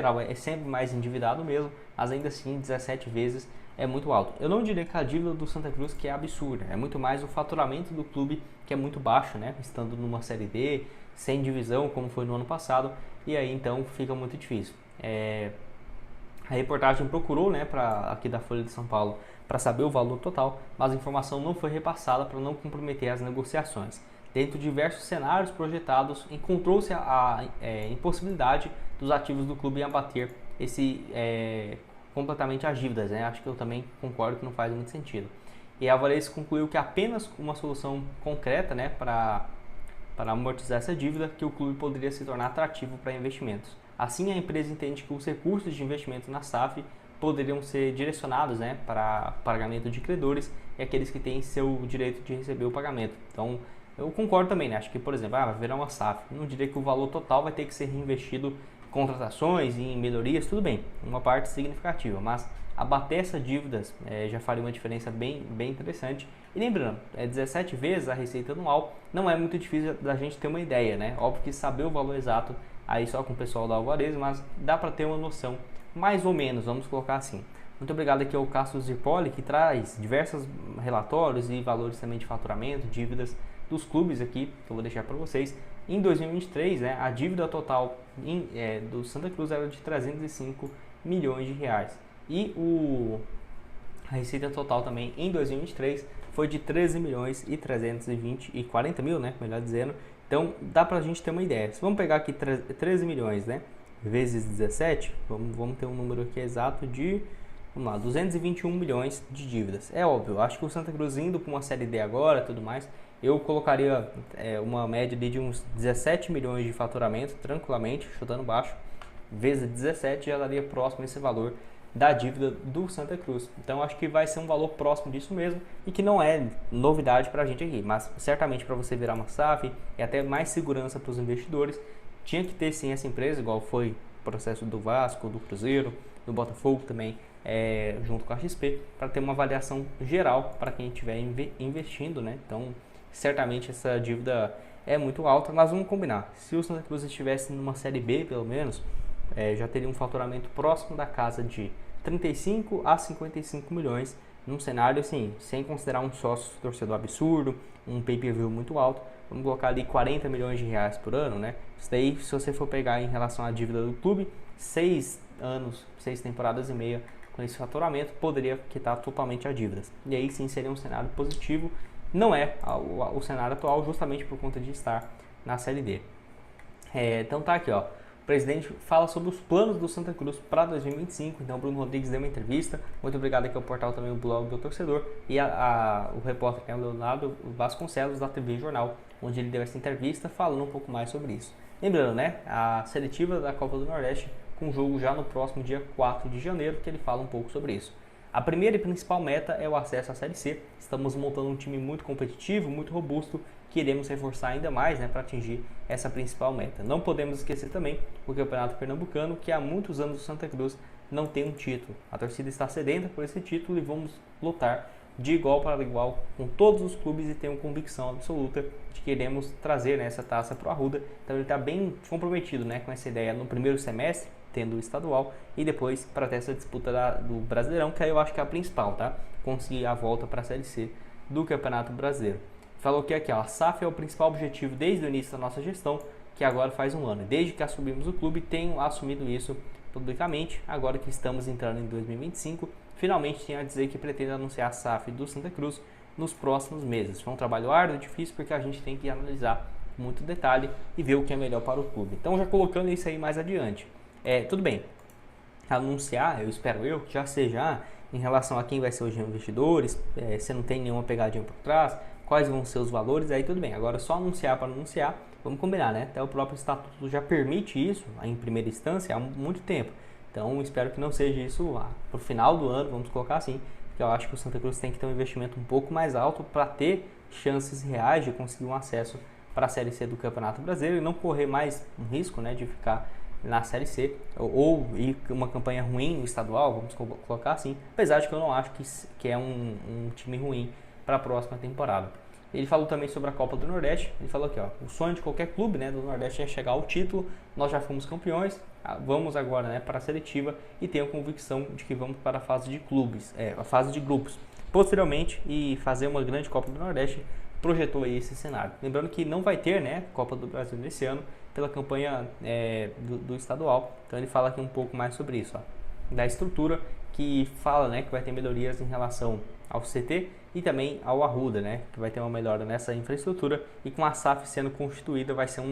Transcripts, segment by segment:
geral é sempre mais endividado mesmo, mas ainda assim 17 vezes é muito alto. Eu não diria que a dívida do Santa Cruz que é absurda, é muito mais o faturamento do clube que é muito baixo, né? Estando numa Série D, sem divisão como foi no ano passado, e aí então fica muito difícil. A reportagem procurou, né, aqui da Folha de São Paulo, para saber o valor total, mas a informação não foi repassada para não comprometer as negociações. Dentro de diversos cenários projetados, encontrou-se a impossibilidade dos ativos do clube em abater completamente as dívidas, né? Acho que eu também concordo que não faz muito sentido. E a Alvarez concluiu que apenas uma solução concreta, né, para amortizar essa dívida, que o clube poderia se tornar atrativo para investimentos. Assim, a empresa entende que os recursos de investimento na SAF poderiam ser direcionados, né, para pagamento de credores e aqueles que têm seu direito de receber o pagamento. Então, eu concordo também, né? Acho que, por exemplo, vai virar uma SAF. Não diria que o valor total vai ter que ser reinvestido em contratações e em melhorias, tudo bem, uma parte significativa, mas abater essas dívidas já faria uma diferença bem interessante. E lembrando, 17 vezes a receita anual, não é muito difícil da gente ter uma ideia, né? Óbvio que saber o valor exato aí só com o pessoal da Alvarez, mas dá para ter uma noção, mais ou menos, vamos colocar assim. Muito obrigado aqui ao Cássio Zirpoli, que traz diversos relatórios e valores também de faturamento, dívidas dos clubes aqui, que eu vou deixar para vocês. Em 2023, né, a dívida total do Santa Cruz era de 305 milhões de reais. E a receita total também em 2023 foi de 13 milhões e 40 mil, né, melhor dizendo. Então dá para a gente ter uma ideia. Se vamos pegar aqui 13 milhões, né, vezes 17, vamos ter um número aqui exato de, vamos lá, 221 milhões de dívidas. É óbvio, eu acho que o Santa Cruz indo para uma Série D agora, tudo mais, eu colocaria uma média de uns 17 milhões de faturamento, tranquilamente, chutando baixo, vezes 17 já daria próximo esse valor da dívida do Santa Cruz. Então acho que vai ser um valor próximo disso mesmo e que não é novidade para a gente aqui, mas certamente para você virar uma SAF e até mais segurança para os investidores, tinha que ter sim essa empresa, igual foi o processo do Vasco, do Cruzeiro, do Botafogo também, junto com a XP, para ter uma avaliação geral para quem estiver investindo, né? Então certamente essa dívida é muito alta, mas vamos combinar, se o Santa Cruz estivesse numa Série B pelo menos, já teria um faturamento próximo da casa de 35 a 55 milhões, num cenário assim, sem considerar um sócio torcedor absurdo, um pay-per-view muito alto, vamos colocar ali 40 milhões de reais por ano, né? Isso daí, se você for pegar em relação à dívida do clube, 6 anos, 6 temporadas e meia com esse faturamento, poderia quitar totalmente a dívidas. E aí sim seria um cenário positivo, não é o cenário atual, justamente por conta de estar na Série D. Então tá aqui, ó. O presidente fala sobre os planos do Santa Cruz para 2025, então o Bruno Rodrigues deu uma entrevista, muito obrigado aqui ao portal também, o blog do torcedor, e o repórter é o Leonardo Vasconcelos da TV Jornal, onde ele deu essa entrevista falando um pouco mais sobre isso. Lembrando, né, a seletiva da Copa do Nordeste, com jogo já no próximo dia 4 de janeiro, que ele fala um pouco sobre isso. A primeira e principal meta é o acesso à Série C, estamos montando um time muito competitivo, muito robusto, queremos reforçar ainda mais, né, para atingir essa principal meta. Não podemos esquecer também o Campeonato Pernambucano, que há muitos anos o Santa Cruz não tem um título. A torcida está sedenta por esse título e vamos lutar de igual para igual com todos os clubes e tenho convicção absoluta de que queremos trazer, né, essa taça para o Arruda. Então ele está bem comprometido, né, com essa ideia no primeiro semestre, tendo o estadual, e depois para ter essa disputa do Brasileirão, que aí eu acho que é a principal, tá? Conseguir a volta para a Série C do Campeonato Brasileiro. Falou que aqui, ó, a SAF é o principal objetivo desde o início da nossa gestão, que agora faz um ano. Desde que assumimos o clube, tenho assumido isso publicamente. Agora que estamos entrando em 2025, finalmente tenho a dizer que pretendo anunciar a SAF do Santa Cruz nos próximos meses. Foi um trabalho árduo e difícil porque a gente tem que analisar com muito detalhe e ver o que é melhor para o clube. Então já colocando isso aí mais adiante. Tudo bem, anunciar, eu espero que já seja em relação a quem vai ser os investidores, se não tem nenhuma pegadinha por trás, quais vão ser os valores, aí tudo bem. Agora só anunciar para anunciar, vamos combinar, né? Até o próprio estatuto já permite isso em primeira instância há muito tempo. Então espero que não seja isso para o final do ano, vamos colocar assim, porque eu acho que o Santa Cruz tem que ter um investimento um pouco mais alto para ter chances reais de conseguir um acesso para a Série C do Campeonato Brasileiro e não correr mais um risco, né, de ficar na Série C ou ir uma campanha ruim no estadual, vamos colocar assim, apesar de que eu não acho que é um time ruim para a próxima temporada. Ele falou também sobre a Copa do Nordeste. Ele falou aqui, ó, o sonho de qualquer clube, né, do Nordeste é chegar ao título. Nós já fomos campeões, vamos agora, né, para a seletiva e tenho convicção de que vamos para a fase de clubes, a fase de grupos. Posteriormente, e fazer uma grande Copa do Nordeste, projetou aí esse cenário. Lembrando que não vai ter, né, Copa do Brasil nesse ano pela campanha do estadual. Então ele fala aqui um pouco mais sobre isso, ó, da estrutura, que fala, né, que vai ter melhorias em relação ao CT e também ao Arruda, né, que vai ter uma melhora nessa infraestrutura, e com a SAF sendo constituída vai ser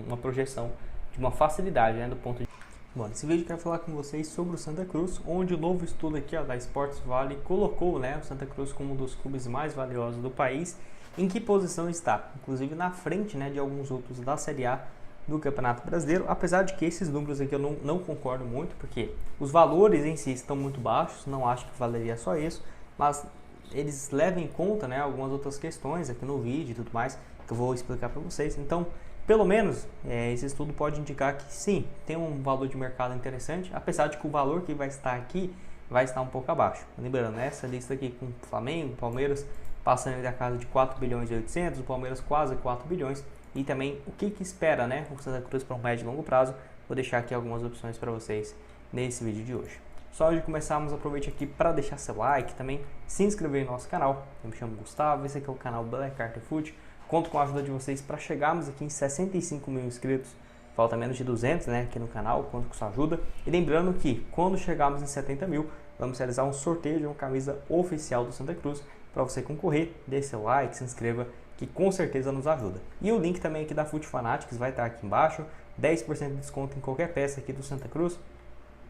uma projeção de uma facilidade, né, do ponto de... Bom, nesse vídeo eu quero falar com vocês sobre o Santa Cruz, onde o novo estudo aqui, ó, da Sports Valley colocou, né, o Santa Cruz como um dos clubes mais valiosos do país. Em que posição está? Inclusive na frente, né, de alguns outros da Série A do Campeonato Brasileiro, apesar de que esses números aqui eu não concordo muito, porque os valores em si estão muito baixos, não acho que valeria só isso, mas eles levam em conta, né, algumas outras questões aqui no vídeo e tudo mais, que eu vou explicar para vocês. Então, pelo menos, esse estudo pode indicar que sim, tem um valor de mercado interessante, apesar de que o valor que vai estar aqui vai estar um pouco abaixo. Lembrando, né, essa lista aqui com Flamengo, Palmeiras, passando da casa de 4 bilhões e 800, o Palmeiras quase 4 bilhões, e também o que espera, né, o Santa Cruz para um médio e longo prazo. Vou deixar aqui algumas opções para vocês nesse vídeo de hoje. Só antes de começarmos, aproveite aqui para deixar seu like, também se inscrever no nosso canal. Eu me chamo Gustavo, esse aqui é o canal Black Carter Foot. Conto com a ajuda de vocês para chegarmos aqui em 65 mil inscritos. Falta menos de 200, né, aqui no canal, conto com sua ajuda. E lembrando que quando chegarmos em 70 mil, vamos realizar um sorteio de uma camisa oficial do Santa Cruz. Para você concorrer, dê seu like, se inscreva, que com certeza nos ajuda. E o link também aqui da Foot Fanatics vai estar aqui embaixo. 10% de desconto em qualquer peça aqui do Santa Cruz.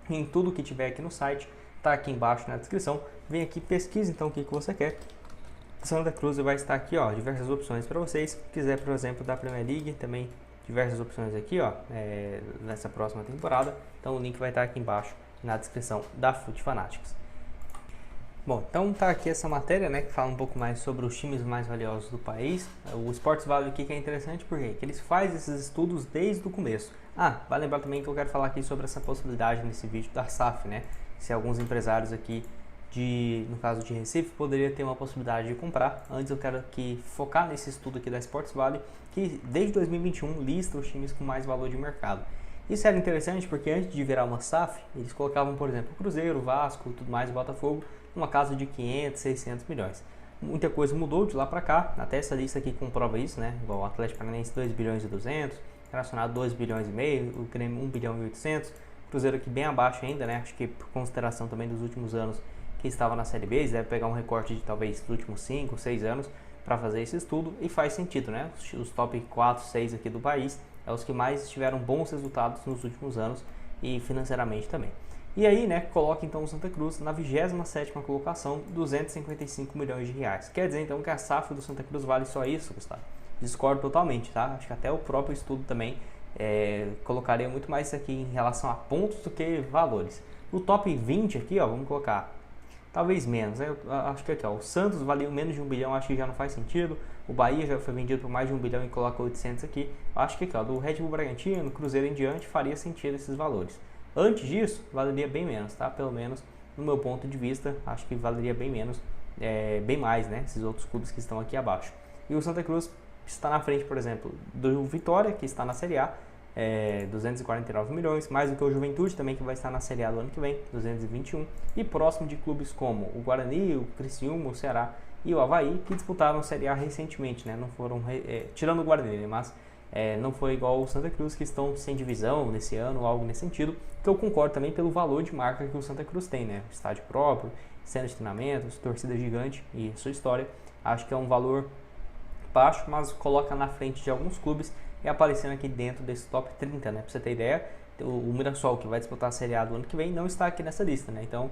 Em tudo que tiver aqui no site, está aqui embaixo na descrição. Vem aqui, pesquise então o que você quer. Santa Cruz vai estar aqui, ó, diversas opções para vocês. Se quiser, por exemplo, da Premier League, também diversas opções aqui, ó, nessa próxima temporada. Então o link vai estar aqui embaixo na descrição da Foot Fanatics. Bom, então tá aqui essa matéria, né, que fala um pouco mais sobre os times mais valiosos do país. O Sports Valley aqui que é interessante porque eles fazem esses estudos desde o começo. Vale lembrar também que eu quero falar aqui sobre essa possibilidade nesse vídeo da SAF, né? Se alguns empresários aqui no caso de Recife, poderia ter uma possibilidade de comprar. Antes eu quero aqui focar nesse estudo aqui da Sports Valley, que desde 2021 lista os times com mais valor de mercado. Isso era interessante porque antes de virar uma SAF, eles colocavam, por exemplo, Cruzeiro, Vasco, tudo mais, Botafogo, uma casa de 500, 600 milhões. Muita coisa mudou de lá para cá, até essa lista aqui comprova isso, né? Igual o Atlético Paranaense 2 bilhões e 200, Internacional 2 bilhões e meio, o Grêmio 1 bilhão e 800, Cruzeiro aqui bem abaixo ainda, né? Acho que por consideração também dos últimos anos que estava na Série B, eles devem pegar um recorte de talvez dos últimos 5, 6 anos para fazer esse estudo, e faz sentido, né? Os top 4, 6 aqui do país é os que mais tiveram bons resultados nos últimos anos e financeiramente também. E aí, né, coloca então o Santa Cruz na 27ª colocação, 255 milhões de reais. Quer dizer então que a SAF do Santa Cruz vale só isso, Gustavo? Discordo totalmente, tá? Acho que até o próprio estudo também colocaria muito mais isso aqui em relação a pontos do que valores. O top 20 aqui, ó, vamos colocar talvez menos, né? Eu acho que aqui, ó, o Santos valeu menos de 1 bilhão, acho que já não faz sentido. O Bahia já foi vendido por mais de 1 bilhão e coloca 800 aqui. Acho que aqui, ó, do Red Bull Bragantino, Cruzeiro em diante, faria sentido esses valores. Antes disso, valeria bem menos, tá? Pelo menos no meu ponto de vista, acho que valeria bem menos, bem mais, né? Esses outros clubes que estão aqui abaixo. E o Santa Cruz está na frente, por exemplo, do Vitória, que está na Série A, 249 milhões, mais do que o Juventude também, que vai estar na Série A do ano que vem, 221, e próximo de clubes como o Guarani, o Criciúma, o Ceará e o Avaí, que disputaram a Série A recentemente, né? Não foram, tirando o Guarani, mas não foi igual o Santa Cruz, que estão sem divisão nesse ano, algo nesse sentido, que eu concordo também pelo valor de marca que o Santa Cruz tem, né? Estádio próprio, centro de treinamentos, torcida gigante e sua história. Acho que é um valor baixo, mas coloca na frente de alguns clubes e aparecendo aqui dentro desse top 30, né? Pra você ter ideia, o Mirassol, que vai disputar a Série A do ano que vem, não está aqui nessa lista, né? Então,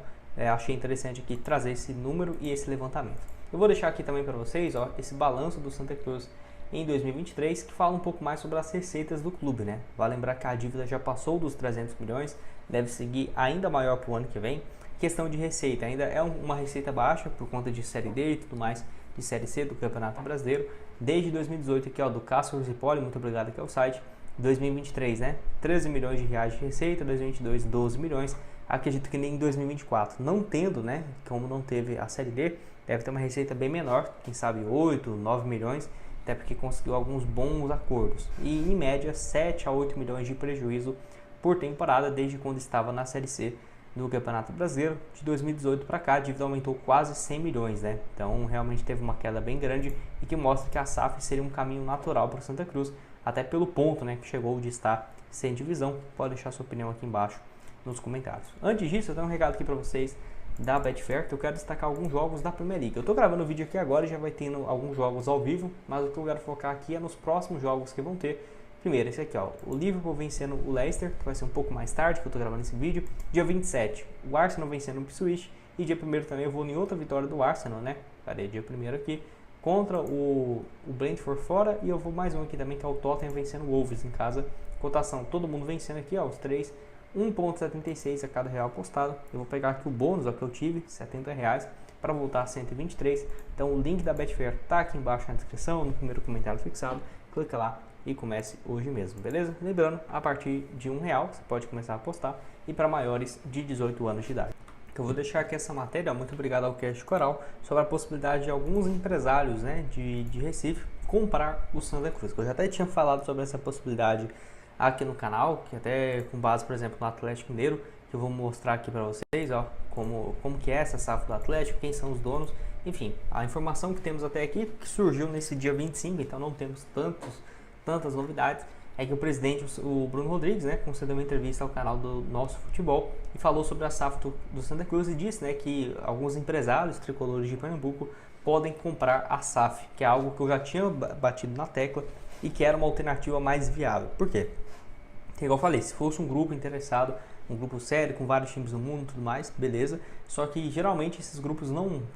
achei interessante aqui trazer esse número e esse levantamento. Eu vou deixar aqui também para vocês, ó, esse balanço do Santa Cruz em 2023, que fala um pouco mais sobre as receitas do clube, né? Vale lembrar que a dívida já passou dos 300 milhões, deve seguir ainda maior para o ano que vem. Questão de receita, ainda é uma receita baixa por conta de Série D e tudo mais, de Série C do Campeonato Brasileiro. Desde 2018 aqui, ó, do Cássio Zipoli, muito obrigado aqui ao site. 2023, né? 13 milhões de reais de receita, 2022 12 milhões. Acredito que nem em 2024, não tendo, né, como não teve a Série D, deve ter uma receita bem menor, quem sabe 8, 9 milhões, até porque conseguiu alguns bons acordos. E em média 7 a 8 milhões de prejuízo por temporada desde quando estava na Série C do Campeonato Brasileiro. De 2018 para cá, a dívida aumentou quase 100 milhões, né? Então realmente teve uma queda bem grande e que mostra que a SAF seria um caminho natural para o Santa Cruz, até pelo ponto, né, que chegou de estar sem divisão. Pode deixar sua opinião aqui embaixo nos comentários. Antes disso, eu tenho um recado aqui para vocês da Betfair, que eu quero destacar alguns jogos da Premier League. Eu estou gravando o vídeo aqui agora e já vai tendo alguns jogos ao vivo, mas o que eu quero focar aqui é nos próximos jogos que vão ter. Primeiro, esse aqui, ó, o Liverpool vencendo o Leicester, que vai ser um pouco mais tarde que eu estou gravando esse vídeo. Dia 27, o Arsenal vencendo o Ipswich. E dia 1º também eu vou em outra vitória do Arsenal, né? Cadê? Dia 1º aqui, contra o Brentford fora. E eu vou mais um aqui também, que é o Tottenham vencendo o Wolves em casa. Cotação, todo mundo vencendo aqui, ó, os três. 1,76 a cada real apostado. Eu vou pegar aqui o bônus, ó, que eu tive, R$70, para voltar a 123. Então o link da Betfair tá aqui embaixo na descrição, no primeiro comentário fixado. Clica lá e comece hoje mesmo, beleza? Lembrando, a partir de R$1 você pode começar a apostar, e para maiores de 18 anos de idade. Eu vou deixar aqui essa matéria, muito obrigado ao Cash Coral, sobre a possibilidade de alguns empresários, né, de Recife comprar o Santa Cruz. Eu já até tinha falado sobre essa possibilidade aqui no canal, que até com base, por exemplo, no Atlético Mineiro, que eu vou mostrar aqui para vocês, ó, como que é essa SAF do Atlético, quem são os donos, enfim, a informação que temos até aqui, que surgiu nesse dia 25, então não temos tantas novidades, é que o presidente, o Bruno Rodrigues, né, concedeu uma entrevista ao canal do Nosso Futebol e falou sobre a SAF do Santa Cruz e disse, né, que alguns empresários tricolores de Pernambuco podem comprar a SAF, que é algo que eu já tinha batido na tecla e que era uma alternativa mais viável. Por quê? Igual eu falei, se fosse um grupo interessado, um grupo sério, com vários times no mundo e tudo mais, beleza. Só que geralmente esses grupos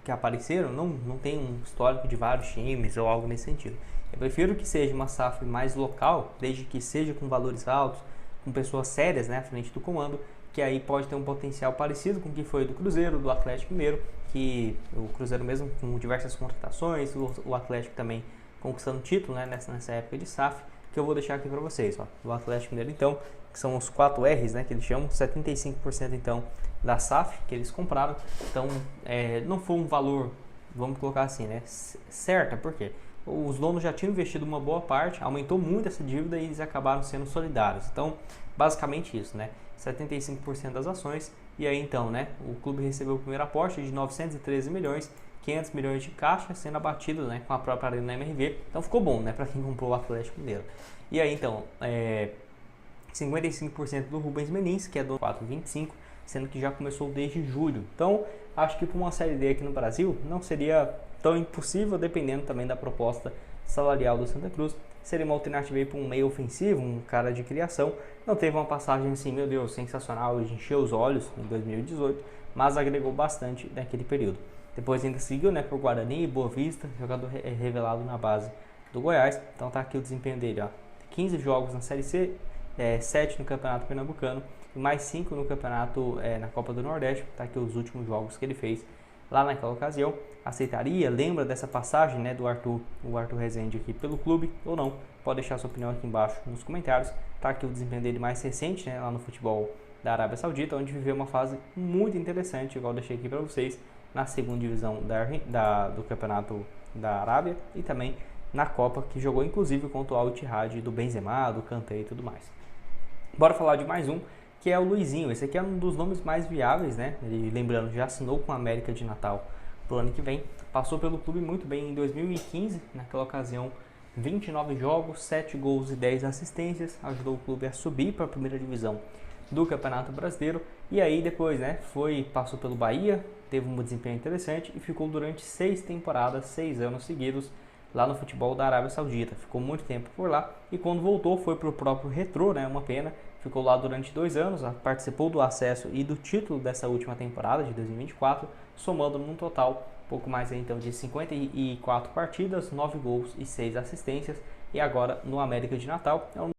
que apareceram não tem um histórico de vários times ou algo nesse sentido. Eu prefiro que seja uma SAF mais local, desde que seja com valores altos, com pessoas sérias, né, à frente do comando, que aí pode ter um potencial parecido com o que foi do Cruzeiro, do Atlético Mineiro, que o Cruzeiro mesmo com diversas contratações, o Atlético também conquistando título, né, nessa época de SAF, que eu vou deixar aqui para vocês, ó, do Atlético Mineiro então, que são os 4 R's, né, que eles chamam, 75% então da SAF que eles compraram. Então não foi um valor, vamos colocar assim, né, certa, por quê? Os donos já tinham investido uma boa parte, aumentou muito essa dívida e eles acabaram sendo solidários. Então, basicamente isso, né, 75% das ações. E aí então, né, o clube recebeu o primeiro aporte de 913 milhões, 500 milhões de caixa sendo abatido, né, com a própria Arena MRV. Então ficou bom, né, para quem comprou o Atlético Mineiro. E aí então, 55% do Rubens Menins, que é do 4,25, sendo que já começou desde julho. Então, acho que para uma Série D aqui no Brasil não seria tão impossível, dependendo também da proposta salarial do Santa Cruz. Seria uma alternativa aí para um meio ofensivo, um cara de criação. Não teve uma passagem assim, meu Deus, sensacional, de encher os olhos em 2018, mas agregou bastante naquele período. Depois ainda seguiu, né, por Guarani e Boa Vista, jogador revelado na base do Goiás. Então tá aqui o desempenho dele, ó. 15 jogos na Série C, 7 no Campeonato Pernambucano e mais 5 no Campeonato na Copa do Nordeste. Tá aqui os últimos jogos que ele fez lá naquela ocasião. Aceitaria? Lembra dessa passagem, né, do o Arthur Rezende aqui pelo clube ou não? Pode deixar sua opinião aqui embaixo nos comentários. Tá aqui o desempenho dele mais recente, né, lá no futebol da Arábia Saudita, onde viveu uma fase muito interessante, igual eu deixei aqui para vocês, na segunda divisão do Campeonato da Arábia e também na Copa, que jogou inclusive contra o Al-Ittihad do Benzema, do Kanté e tudo mais. Bora falar de mais um, que é o Luizinho. Esse aqui é um dos nomes mais viáveis, né? Ele, lembrando, já assinou com a América de Natal pro ano que vem. Passou pelo clube muito bem em 2015, naquela ocasião 29 jogos, 7 gols e 10 assistências. Ajudou o clube a subir para a primeira divisão do Campeonato Brasileiro. E aí depois, né, passou pelo Bahia, teve um desempenho interessante e ficou durante 6 temporadas, 6 anos seguidos lá no futebol da Arábia Saudita. Ficou muito tempo por lá e quando voltou foi para o próprio Retrô, né, uma pena. Ficou lá durante 2 anos, participou do acesso e do título dessa última temporada de 2024, somando num total pouco mais aí, então de 54 partidas, 9 gols e 6 assistências. E agora no América de Natal é um